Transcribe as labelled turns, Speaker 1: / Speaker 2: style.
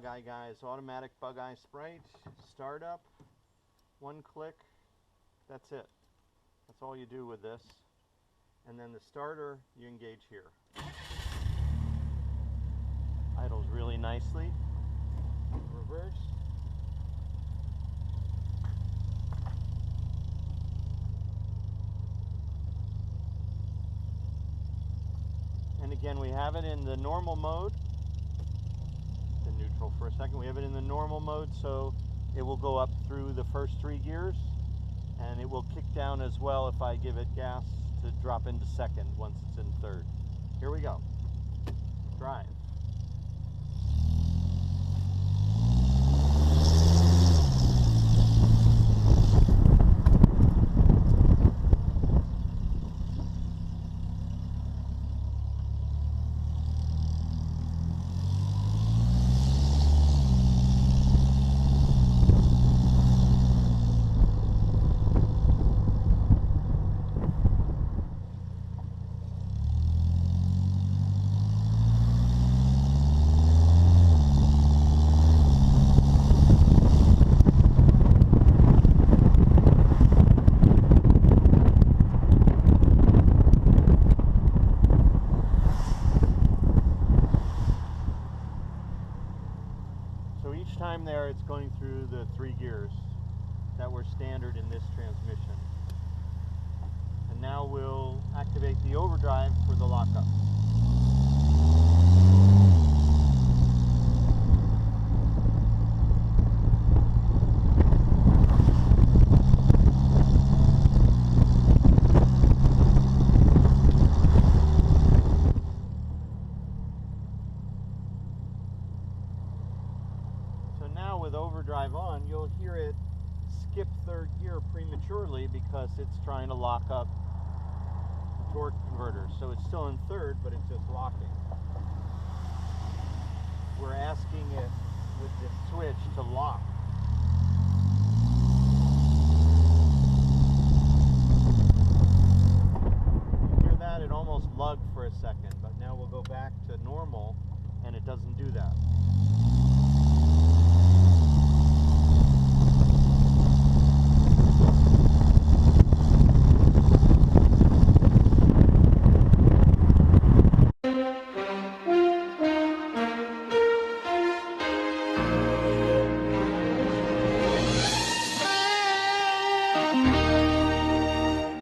Speaker 1: Bugeye, guys. Automatic Bugeye Sprite. Startup. One click. That's it. That's all you do with this. And then the starter, you engage here. Idles really nicely. Reverse. And again, we have it in the normal mode. In neutral for a second. We have it in the normal mode, so it will go up through the first 3 gears, and it will kick down as well if I give it gas to drop into second once it's in third. Here we go. Drive. So each time there, it's going through the 3 gears that were standard in this transmission. And now we'll activate the overdrive for the lockup. Now with overdrive on, you'll hear it skip 3rd gear prematurely because it's trying to lock up the torque converter. So it's still in 3rd, but it's just locking. We're asking it with this switch to lock. You hear that? It almost lugged for a second, but now we'll go back to normal and it doesn't do that.